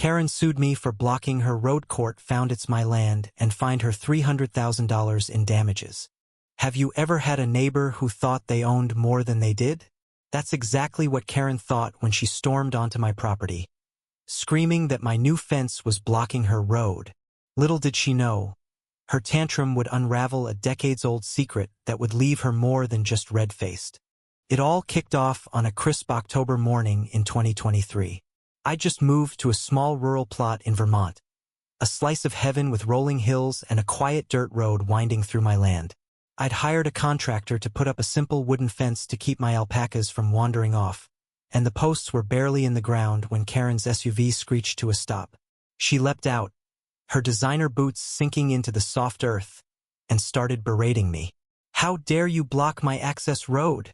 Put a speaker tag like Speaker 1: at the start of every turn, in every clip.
Speaker 1: Karen sued me for blocking her road. Court found it's my land and fined her $300,000 in damages. Have you ever had a neighbor who thought they owned more than they did? That's exactly what Karen thought when she stormed onto my property, screaming that my new fence was blocking her road. Little did she know, her tantrum would unravel a decades-old secret that would leave her more than just red-faced. It all kicked off on a crisp October morning in 2023. I just moved to a small rural plot in Vermont, a slice of heaven with rolling hills and a quiet dirt road winding through my land. I'd hired a contractor to put up a simple wooden fence to keep my alpacas from wandering off, and the posts were barely in the ground when Karen's SUV screeched to a stop. She leapt out, her designer boots sinking into the soft earth, and started berating me. "How dare you block my access road?"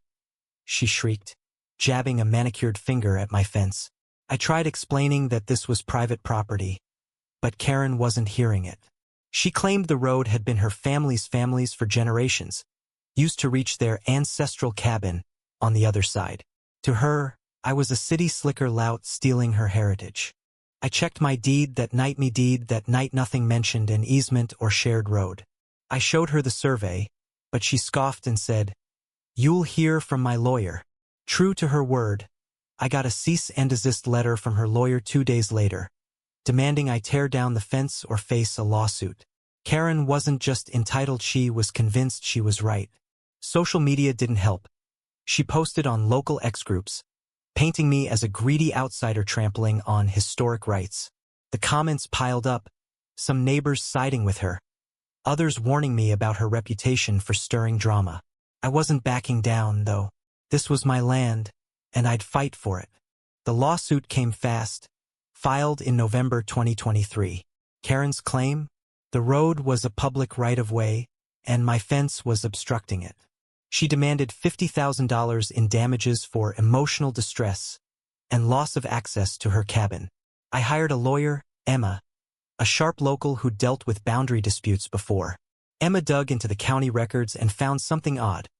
Speaker 1: she shrieked, jabbing a manicured finger at my fence. I tried explaining that this was private property, but Karen wasn't hearing it. She claimed the road had been her family's for generations, used to reach their ancestral cabin on the other side. To her, I was a city slicker lout stealing her heritage. I checked my deed that night nothing mentioned an easement or shared road. I showed her the survey, but she scoffed and said, "You'll hear from my lawyer." True to her word, I got a cease and desist letter from her lawyer 2 days later, demanding I tear down the fence or face a lawsuit. Karen wasn't just entitled, she was convinced she was right. Social media didn't help. She posted on local X groups, painting me as a greedy outsider trampling on historic rights. The comments piled up, some neighbors siding with her, others warning me about her reputation for stirring drama. I wasn't backing down, though. This was my land, and I'd fight for it. The lawsuit came fast, filed in November 2023. Karen's claim? The road was a public right-of-way, and my fence was obstructing it. She demanded $50,000 in damages for emotional distress and loss of access to her cabin. I hired a lawyer, Emma, a sharp local who dealt with boundary disputes before. Emma dug into the county records and found something odd.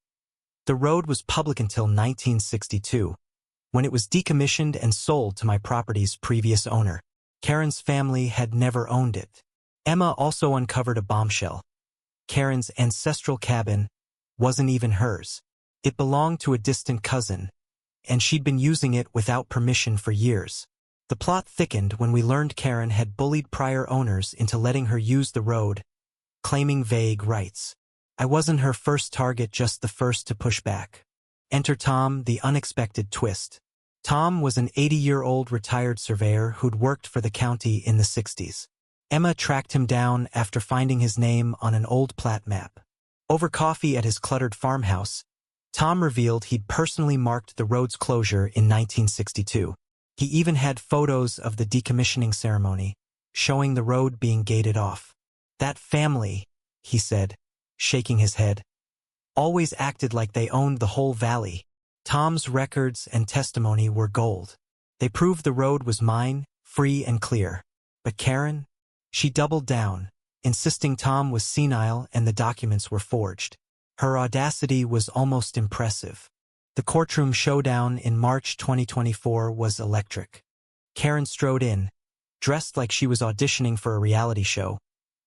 Speaker 1: The road was public until 1962, when it was decommissioned and sold to my property's previous owner. Karen's family had never owned it. Emma also uncovered a bombshell. Karen's ancestral cabin wasn't even hers. It belonged to a distant cousin, and she'd been using it without permission for years. The plot thickened when we learned Karen had bullied prior owners into letting her use the road, claiming vague rights. I wasn't her first target, just the first to push back. Enter Tom, the unexpected twist. Tom was an 80-year-old retired surveyor who'd worked for the county in the 60s. Emma tracked him down after finding his name on an old plat map. Over coffee at his cluttered farmhouse, Tom revealed he'd personally marked the road's closure in 1962. He even had photos of the decommissioning ceremony, showing the road being gated off. That family, he said, shaking his head, always acted like they owned the whole valley. Tom's records and testimony were gold. They proved the road was mine, free and clear. But Karen? She doubled down, insisting Tom was senile and the documents were forged. Her audacity was almost impressive. The courtroom showdown in March 2024 was electric. Karen strode in, dressed like she was auditioning for a reality show,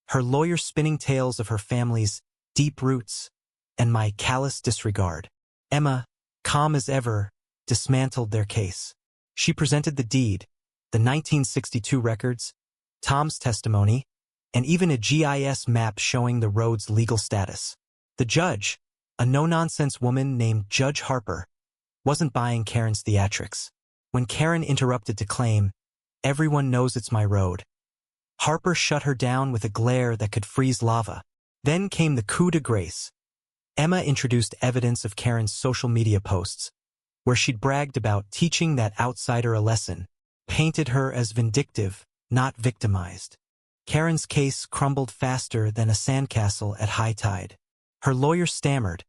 Speaker 1: her lawyer spinning tales of her family's deep roots and my callous disregard. Emma, calm as ever, dismantled their case. She presented the deed, the 1962 records, Tom's testimony, and even a GIS map showing the road's legal status. The judge, a no-nonsense woman named Judge Harper, wasn't buying Karen's theatrics. When Karen interrupted to claim, "Everyone knows it's my road," Harper shut her down with a glare that could freeze lava. Then came the coup de grace. Emma introduced evidence of Karen's social media posts, where she'd bragged about teaching that outsider a lesson, painted her as vindictive, not victimized. Karen's case crumbled faster than a sandcastle at high tide. Her lawyer stammered,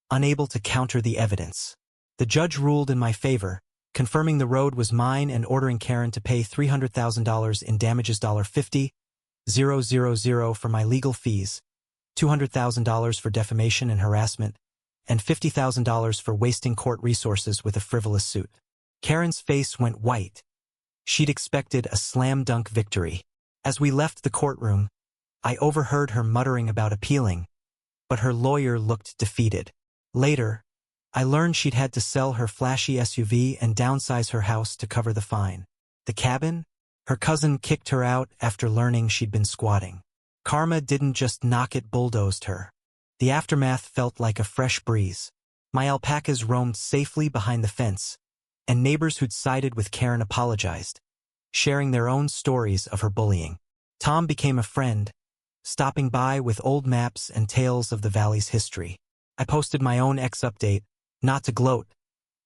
Speaker 1: unable to counter the evidence. The judge ruled in my favor, confirming the road was mine and ordering Karen to pay $300,000 in damages, $50,000 for my legal fees, $200,000 for defamation and harassment, and $50,000 for wasting court resources with a frivolous suit. Karen's face went white. She'd expected a slam-dunk victory. As we left the courtroom, I overheard her muttering about appealing, but her lawyer looked defeated. Later, I learned she'd had to sell her flashy SUV and downsize her house to cover the fine. The cabin? Her cousin kicked her out after learning she'd been squatting. Karma didn't just knock, it bulldozed her. The aftermath felt like a fresh breeze. My alpacas roamed safely behind the fence, and neighbors who'd sided with Karen apologized, sharing their own stories of her bullying. Tom became a friend, stopping by with old maps and tales of the valley's history. I posted my own update, not to gloat,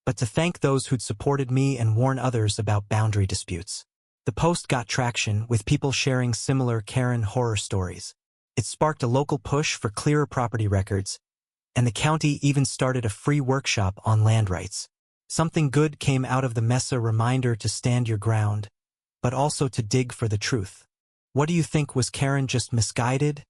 Speaker 1: but to thank those who'd supported me and warn others about boundary disputes. The post got traction, with people sharing similar Karen horror stories. It sparked a local push for clearer property records, and the county even started a free workshop on land rights. Something good came out of the mess, a reminder to stand your ground, but also to dig for the truth. What do you think? Was Karen just misguided,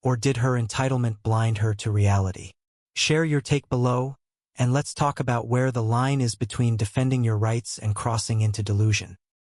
Speaker 1: or did her entitlement blind her to reality? Share your take below, and let's talk about where the line is between defending your rights and crossing into delusion.